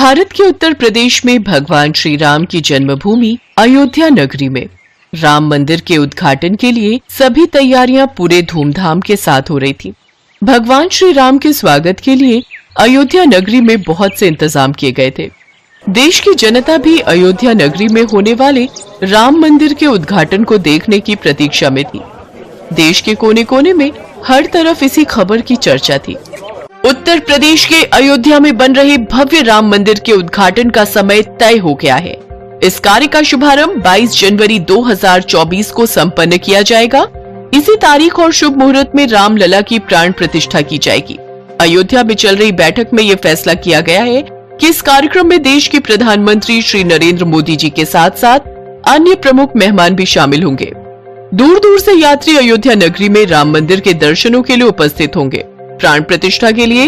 भारत के उत्तर प्रदेश में भगवान श्री राम की जन्मभूमि अयोध्या नगरी में राम मंदिर के उद्घाटन के लिए सभी तैयारियां पूरे धूमधाम के साथ हो रही थी। भगवान श्री राम के स्वागत के लिए अयोध्या नगरी में बहुत से इंतजाम किए गए थे। देश की जनता भी अयोध्या नगरी में होने वाले राम मंदिर के उद्घाटन को देखने की प्रतीक्षा में थी। देश के कोने कोने में हर तरफ इसी खबर की चर्चा थी। उत्तर प्रदेश के अयोध्या में बन रहे भव्य राम मंदिर के उद्घाटन का समय तय हो गया है। इस कार्य का शुभारंभ 22 जनवरी 2024 को संपन्न किया जाएगा। इसी तारीख और शुभ मुहूर्त में रामलला की प्राण प्रतिष्ठा की जाएगी। अयोध्या में चल रही बैठक में यह फैसला किया गया है कि इस कार्यक्रम में देश के प्रधानमंत्री श्री नरेंद्र मोदी जी के साथ साथ अन्य प्रमुख मेहमान भी शामिल होंगे। दूर दूर से यात्री अयोध्या नगरी में राम मंदिर के दर्शनों के लिए उपस्थित होंगे। प्राण प्रतिष्ठा के लिए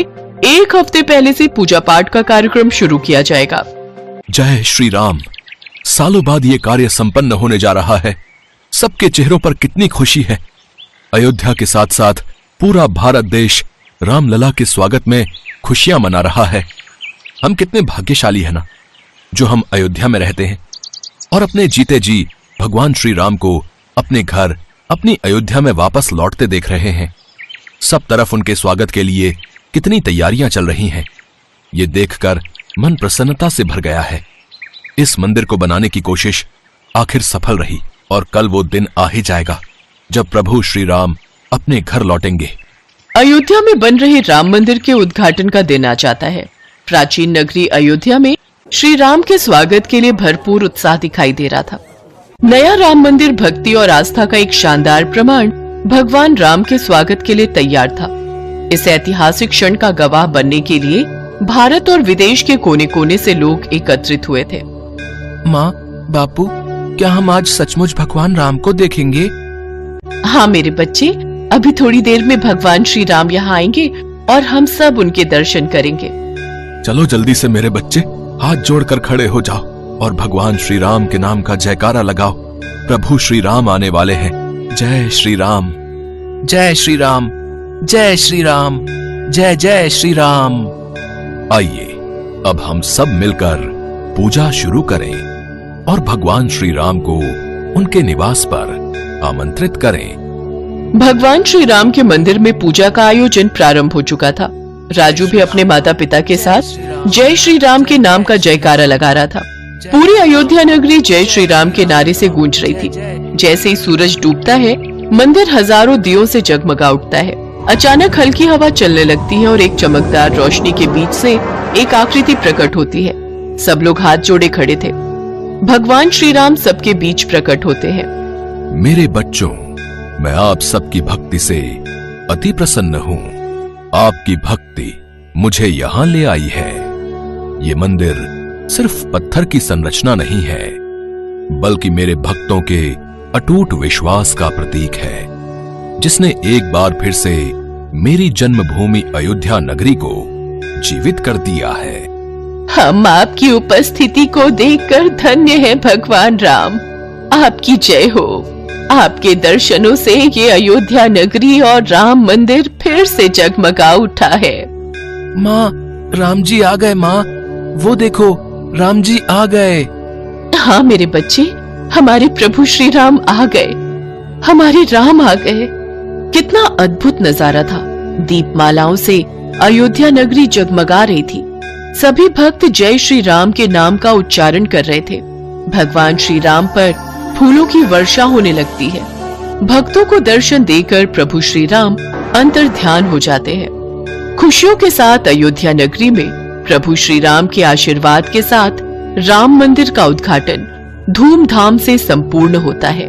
एक हफ्ते पहले से पूजा पाठ का कार्यक्रम शुरू किया जाएगा। जय श्री राम। सालों बाद ये कार्य संपन्न होने जा रहा है। सबके चेहरों पर कितनी खुशी है। अयोध्या के साथ साथ पूरा भारत देश रामलला के स्वागत में खुशियां मना रहा है। हम कितने भाग्यशाली हैं ना, जो हम अयोध्या में रहते हैं और अपने जीते जी भगवान श्री राम को अपने घर, अपनी अयोध्या में वापस लौटते देख रहे हैं। सब तरफ उनके स्वागत के लिए कितनी तैयारियां चल रही हैं। ये देखकर मन प्रसन्नता से भर गया है। इस मंदिर को बनाने की कोशिश आखिर सफल रही और कल वो दिन आ ही जाएगा जब प्रभु श्री राम अपने घर लौटेंगे। अयोध्या में बन रहे राम मंदिर के उद्घाटन का दिन आ जाता है। प्राचीन नगरी अयोध्या में श्री राम के स्वागत के लिए भरपूर उत्साह दिखाई दे रहा था। नया राम मंदिर भक्ति और आस्था का एक शानदार प्रमाण भगवान राम के स्वागत के लिए तैयार था। इस ऐतिहासिक क्षण का गवाह बनने के लिए भारत और विदेश के कोने कोने से लोग एकत्रित हुए थे। माँ, बापू, क्या हम आज सचमुच भगवान राम को देखेंगे? हाँ मेरे बच्चे, अभी थोड़ी देर में भगवान श्री राम यहाँ आएंगे और हम सब उनके दर्शन करेंगे। चलो जल्दी से मेरे बच्चे, हाथ जोड़कर खड़े हो जाओ और भगवान श्री राम के नाम का जयकारा लगाओ। प्रभु श्री राम आने वाले हैं। जय श्री राम, जय श्री राम, जय श्री राम, जय जय श्री राम। आइए अब हम सब मिलकर पूजा शुरू करें और भगवान श्री राम को उनके निवास पर आमंत्रित करें। भगवान श्री राम के मंदिर में पूजा का आयोजन प्रारंभ हो चुका था। राजू भी अपने माता पिता के साथ जय श्री राम के नाम का जयकारा लगा रहा था। पूरी अयोध्या नगरी जय श्री राम के नारे से गूंज रही थी। जैसे ही सूरज डूबता है, मंदिर हजारों दियों से जगमगा उठता है। अचानक हल्की हवा चलने लगती है और एक चमकदार रोशनी के बीच से एक आकृति प्रकट होती है। सब लोग हाथ जोड़े खड़े थे। भगवान श्री राम सबके बीच प्रकट होते हैं। मेरे बच्चों, मैं आप सबकी भक्ति से अति प्रसन्न हूँ। आपकी भक्ति मुझे यहाँ ले आई है। ये मंदिर सिर्फ पत्थर की संरचना नहीं है, बल्कि मेरे भक्तों के अटूट विश्वास का प्रतीक है, जिसने एक बार फिर से मेरी जन्मभूमि अयोध्या नगरी को जीवित कर दिया है। हम आपकी उपस्थिति को देखकर धन्य हैं भगवान राम। आपकी जय हो। आपके दर्शनों से ये अयोध्या नगरी और राम मंदिर फिर से जगमगा उठा है। माँ, राम जी आ गए। माँ, वो देखो, राम जी आ गए। हाँ मेरे बच्चे, हमारे प्रभु श्री राम आ गए। हमारे राम आ गए। कितना अद्भुत नजारा था। दीपमालाओं से अयोध्या नगरी जगमगा रही थी। सभी भक्त जय श्री राम के नाम का उच्चारण कर रहे थे। भगवान श्री राम पर फूलों की वर्षा होने लगती है। भक्तों को दर्शन देकर प्रभु श्री राम अंतर्ध्यान हो जाते हैं। खुशियों के साथ अयोध्या नगरी में प्रभु श्री राम के आशीर्वाद के साथ राम मंदिर का उद्घाटन धूमधाम से संपूर्ण होता है।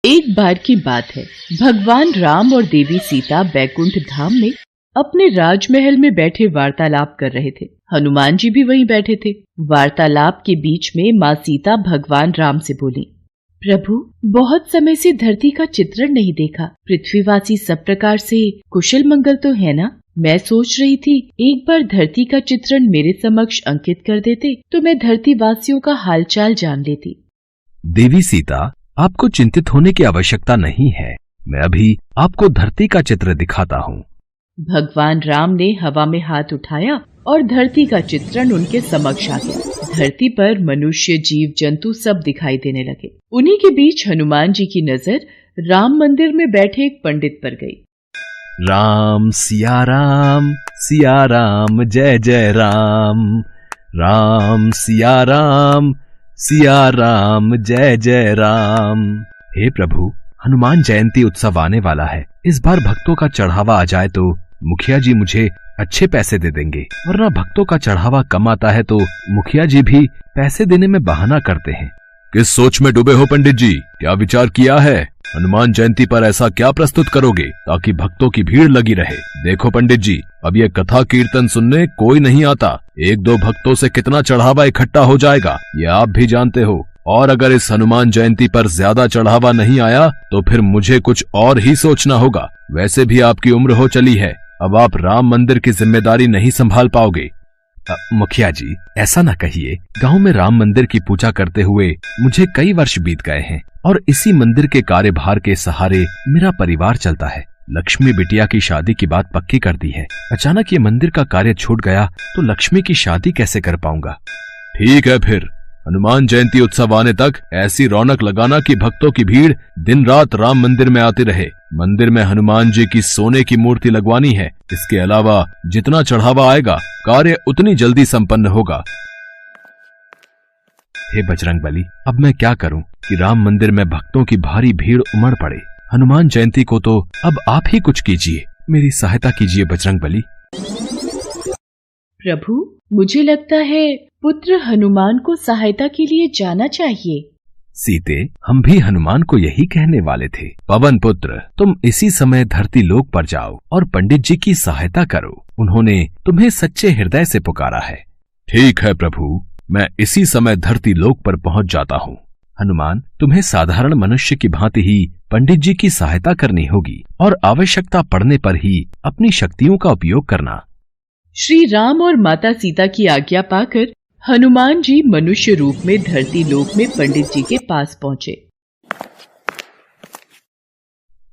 एक बार की बात है, भगवान राम और देवी सीता बैकुंठ धाम में अपने राजमहल में बैठे वार्तालाप कर रहे थे। हनुमान जी भी वहीं बैठे थे। वार्तालाप के बीच में माँ सीता भगवान राम से बोली, प्रभु, बहुत समय से धरती का चित्रण नहीं देखा। पृथ्वीवासी सब प्रकार से कुशल मंगल तो है ना? मैं सोच रही थी एक बार धरती का चित्रण मेरे समक्ष अंकित कर देते तो मैं धरती वासियों का हालचाल जान लेती। देवी सीता, आपको चिंतित होने की आवश्यकता नहीं है। मैं अभी आपको धरती का चित्र दिखाता हूँ। भगवान राम ने हवा में हाथ उठाया और धरती का चित्रण उनके समक्ष आ गया। धरती पर मनुष्य, जीव जंतु सब दिखाई देने लगे। उन्हीं के बीच हनुमान जी की नजर राम मंदिर में बैठे एक पंडित पर गई। राम सिया राम जय जय राम। राम सिया राम जय जय राम। हे प्रभु, हनुमान जयंती उत्सव आने वाला है। इस बार भक्तों का चढ़ावा आ जाए तो मुखिया जी मुझे अच्छे पैसे दे देंगे, वरना भक्तों का चढ़ावा कम आता है तो मुखिया जी भी पैसे देने में बहाना करते हैं। किस सोच में डूबे हो पंडित जी? क्या विचार किया है? हनुमान जयंती पर ऐसा क्या प्रस्तुत करोगे ताकि भक्तों की भीड़ लगी रहे? देखो पंडित जी, अब ये कथा कीर्तन सुनने कोई नहीं आता। 1-2 भक्तों से कितना चढ़ावा इकट्ठा हो जाएगा ये आप भी जानते हो। और अगर इस हनुमान जयंती पर ज्यादा चढ़ावा नहीं आया तो फिर मुझे कुछ और ही सोचना होगा। वैसे भी आपकी उम्र हो चली है, अब आप राम मंदिर की जिम्मेदारी नहीं संभाल पाओगे। मुखिया जी, ऐसा न कहिए। गांव में राम मंदिर की पूजा करते हुए मुझे कई वर्ष बीत गए हैं और इसी मंदिर के कार्यभार के सहारे मेरा परिवार चलता है। लक्ष्मी बिटिया की शादी की बात पक्की कर दी है। अचानक ये मंदिर का कार्य छूट गया तो लक्ष्मी की शादी कैसे कर पाऊंगा? ठीक है, फिर हनुमान जयंती उत्सव आने तक ऐसी रौनक लगाना कि भक्तों की भीड़ दिन रात राम मंदिर में आती रहे। मंदिर में हनुमान जी की सोने की मूर्ति लगवानी है। इसके अलावा जितना चढ़ावा आएगा कार्य उतनी जल्दी संपन्न होगा। हे बजरंगबली, अब मैं क्या करूं कि राम मंदिर में भक्तों की भारी भीड़ उमड़ पड़े। हनुमान जयंती को तो अब आप ही कुछ कीजिए, मेरी सहायता कीजिए बजरंगबली। प्रभु, मुझे लगता है पुत्र हनुमान को सहायता के लिए जाना चाहिए। सीते, हम भी हनुमान को यही कहने वाले थे। पवन पुत्र, तुम इसी समय धरती लोक पर जाओ और पंडित जी की सहायता करो। उन्होंने तुम्हें सच्चे हृदय से पुकारा है। ठीक है प्रभु, मैं इसी समय धरती लोक पर पहुंच जाता हूँ। हनुमान, तुम्हें साधारण मनुष्य की भांति ही पंडित जी की सहायता करनी होगी और आवश्यकता पड़ने पर ही अपनी शक्तियों का उपयोग करना। श्री राम और माता सीता की आज्ञा पाकर हनुमान जी मनुष्य रूप में धरती लोक में पंडित जी के पास पहुंचे।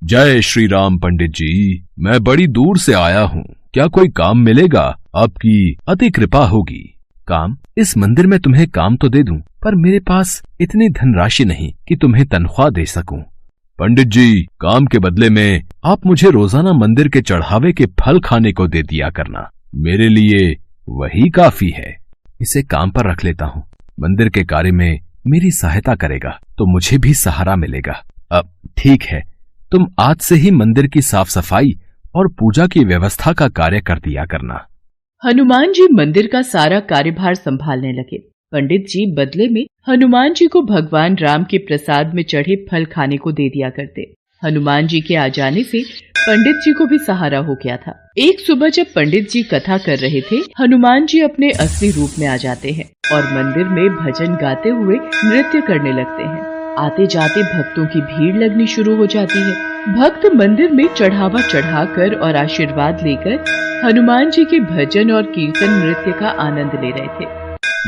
जय श्री राम पंडित जी, मैं बड़ी दूर से आया हूँ। क्या कोई काम मिलेगा? आपकी अति कृपा होगी। काम? इस मंदिर में तुम्हें काम तो दे दूं, पर मेरे पास इतनी धनराशि नहीं कि तुम्हें तनख्वाह दे सकूं। पंडित जी, काम के बदले में आप मुझे रोजाना मंदिर के चढ़ावे के फल खाने को दे दिया करना। मेरे लिए वही काफी है। इसे काम पर रख लेता हूँ। मंदिर के कार्य में मेरी सहायता करेगा तो मुझे भी सहारा मिलेगा। अब ठीक है, तुम आज से ही मंदिर की साफ सफाई और पूजा की व्यवस्था का कार्य कर दिया करना। हनुमान जी मंदिर का सारा कार्यभार संभालने लगे। पंडित जी बदले में हनुमान जी को भगवान राम के प्रसाद में चढ़े फल खाने को दे दिया करते। हनुमान जी के आ जाने से पंडित जी को भी सहारा हो गया था। एक सुबह जब पंडित जी कथा कर रहे थे, हनुमान जी अपने असली रूप में आ जाते हैं और मंदिर में भजन गाते हुए नृत्य करने लगते हैं। आते जाते भक्तों की भीड़ लगनी शुरू हो जाती है। भक्त मंदिर में चढ़ावा चढ़ाकर और आशीर्वाद लेकर हनुमान जी के भजन और कीर्तन नृत्य का आनंद ले रहे थे।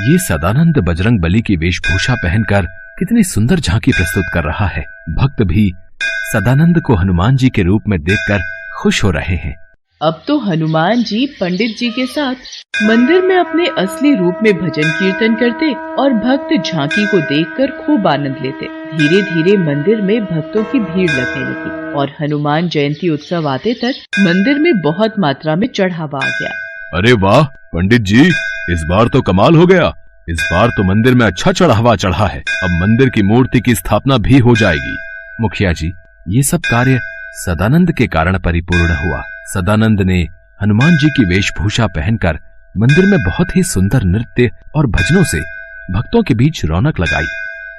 ये सदानंद बजरंगबली की वेशभूषा पहनकर कितनी सुंदर झांकी प्रस्तुत कर रहा है। भक्त भी सदानंद को हनुमान जी के रूप में देखकर खुश हो रहे हैं। अब तो हनुमान जी पंडित जी के साथ मंदिर में अपने असली रूप में भजन कीर्तन करते और भक्त झांकी को देखकर खूब आनंद लेते। धीरे धीरे मंदिर में भक्तों की भीड़ लगने लगी और हनुमान जयंती उत्सव आते तक मंदिर में बहुत मात्रा में चढ़ावा आ गया। अरे वाह पंडित जी, इस बार तो कमाल हो गया। इस बार तो मंदिर में अच्छा चढ़ावा चढ़ा है। अब मंदिर की मूर्ति की स्थापना भी हो जाएगी। मुखिया जी, ये सब कार्य सदानंद के कारण परिपूर्ण हुआ। सदानंद ने हनुमान जी की वेशभूषा पहनकर मंदिर में बहुत ही सुंदर नृत्य और भजनों से भक्तों के बीच रौनक लगाई।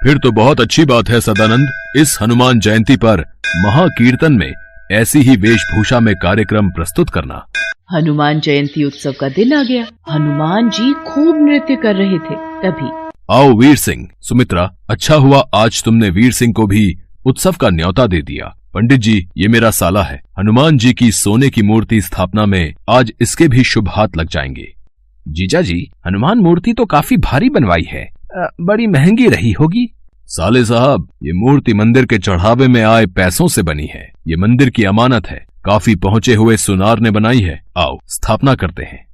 फिर तो बहुत अच्छी बात है सदानंद। इस हनुमान जयंती पर महाकीर्तन में ऐसी ही वेशभूषा में कार्यक्रम प्रस्तुत करना। हनुमान जयंती उत्सव का दिन आ गया। हनुमान जी खूब नृत्य कर रहे थे। तभी आओ वीर सिंह, सुमित्रा, अच्छा हुआ आज तुमने वीर सिंह को भी उत्सव का न्योता दे दिया। पंडित जी, ये मेरा साला है। हनुमान जी की सोने की मूर्ति स्थापना में आज इसके भी शुभ हाथ लग जाएंगे। जीजा जी, हनुमान मूर्ति तो काफी भारी बनवाई है, बड़ी महंगी रही होगी। साले साहब, ये मूर्ति मंदिर के चढ़ावे में आए पैसों से बनी है। ये मंदिर की अमानत है। काफी पहुंचे हुए सुनार ने बनाई है। आओ स्थापना करते हैं।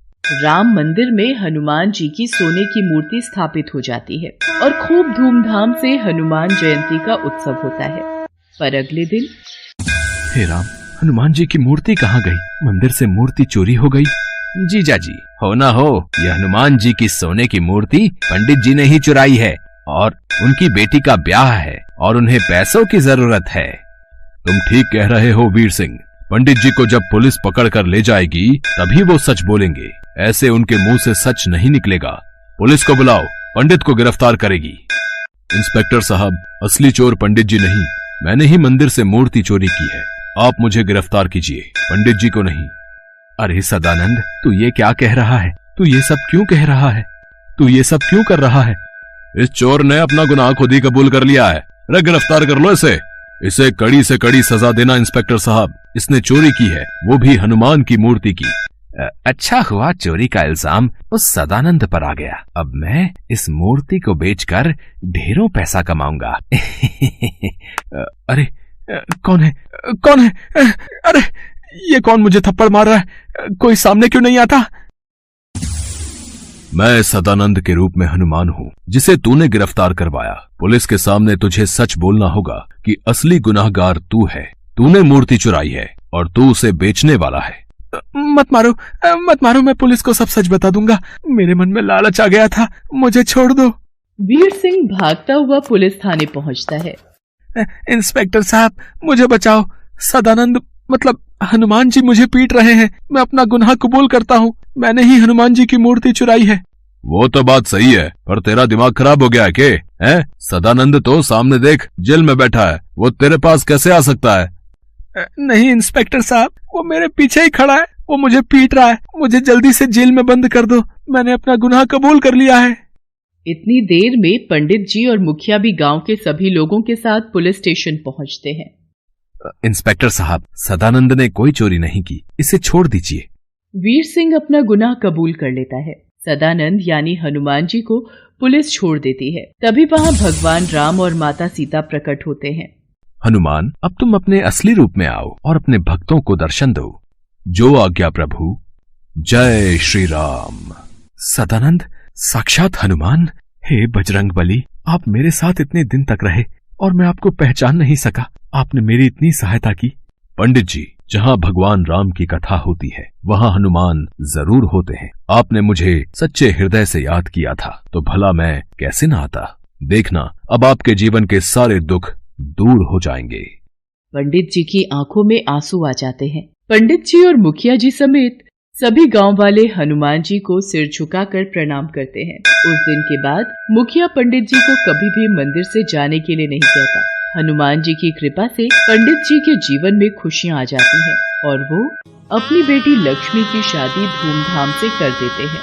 राम मंदिर में हनुमान जी की सोने की मूर्ति स्थापित हो जाती है और खूब धूमधाम से हनुमान जयंती का उत्सव होता है। पर अगले दिन हे राम, हनुमान जी की मूर्ति कहाँ गई? मंदिर से मूर्ति चोरी हो गई। जीजा जी, हो ना हो, यह हनुमान जी की सोने की मूर्ति पंडित जी ने ही चुराई है और उनकी बेटी का ब्याह है और उन्हें पैसों की जरूरत है। तुम ठीक कह रहे हो वीर सिंह। पंडित जी को जब पुलिस पकड़ कर ले जाएगी तभी वो सच बोलेंगे। ऐसे उनके मुंह से सच नहीं निकलेगा। पुलिस को बुलाओ, पंडित को गिरफ्तार करेगी। इंस्पेक्टर साहब, असली चोर पंडित जी नहीं, मैंने ही मंदिर से मूर्ति चोरी की है। आप मुझे गिरफ्तार कीजिए, पंडित जी को नहीं। अरे सदानंद, तू ये क्या कह रहा है? तू ये सब क्यों कह रहा है? तू ये सब क्यों कर रहा है? इस चोर ने अपना गुनाह खुद ही कबूल कर लिया है। अरे गिरफ्तार कर लो इसे। इसे कड़ी से कड़ी सजा देना इंस्पेक्टर साहब। इसने चोरी की है, वो भी हनुमान की मूर्ति की। अच्छा हुआ चोरी का इल्जाम उस सदानंद पर आ गया। अब मैं इस मूर्ति को बेचकर ढेरों पैसा कमाऊंगा। अरे कौन है? कौन है? अरे ये कौन मुझे थप्पड़ मार रहा है? कोई सामने क्यों नहीं आता? मैं सदानंद के रूप में हनुमान हूँ जिसे तूने गिरफ्तार करवाया। पुलिस के सामने तुझे सच बोलना होगा कि असली गुनाहगार तू है। तूने मूर्ति चुराई है और तू उसे बेचने वाला है। मत मारो, मत मारो, मैं पुलिस को सब सच बता दूंगा। मेरे मन में लालच आ गया था, मुझे छोड़ दो। वीर सिंह भागता हुआ पुलिस थाने पहुंचता है। इंस्पेक्टर साहब, मुझे बचाओ। सदानंद मतलब हनुमान जी मुझे पीट रहे हैं। मैं अपना गुनाह कबूल करता हूँ। मैंने ही हनुमान जी की मूर्ति चुराई है। वो तो बात सही है, पर तेरा दिमाग खराब हो गया है के? हैं? सदानंद तो सामने देख, जेल में बैठा है। वो तेरे पास कैसे आ सकता है? नहीं इंस्पेक्टर साहब, वो मेरे पीछे ही खड़ा है। वो मुझे पीट रहा है। मुझे जल्दी से जेल में बंद कर दो। मैंने अपना गुनाह कबूल कर लिया है। इतनी देर में पंडित जी और मुखिया भी गांव के सभी लोगों के साथ पुलिस स्टेशन पहुंचते हैं। इंस्पेक्टर साहब, सदानंद ने कोई चोरी नहीं की, इसे छोड़ दीजिए। वीर सिंह अपना गुनाह कबूल कर लेता है। सदानंद यानी हनुमान जी को पुलिस छोड़ देती है। तभी वहाँ भगवान राम और माता सीता प्रकट होते हैं। हनुमान, अब तुम अपने असली रूप में आओ और अपने भक्तों को दर्शन दो। जो आज्ञा प्रभु। जय श्री राम। सदानंद, साक्षात हनुमान। हे बजरंगबली, आप मेरे साथ इतने दिन तक रहे और मैं आपको पहचान नहीं सका। आपने मेरी इतनी सहायता की। पंडित जी, जहाँ भगवान राम की कथा होती है वहाँ हनुमान जरूर होते हैं। आपने मुझे सच्चे हृदय से याद किया था तो भला मैं कैसे न आता। देखना, अब आपके जीवन के सारे दुख दूर हो जाएंगे। पंडित जी की आंखों में आंसू आ जाते हैं। पंडित जी और मुखिया जी समेत सभी गांव वाले हनुमान जी को सिर झुकाकर प्रणाम करते हैं। उस दिन के बाद मुखिया पंडित जी को कभी भी मंदिर से जाने के लिए नहीं कहता। हनुमान जी की कृपा से पंडित जी के जीवन में खुशियां आ जाती हैं और वो अपनी बेटी लक्ष्मी की शादी धूमधाम से कर देते हैं।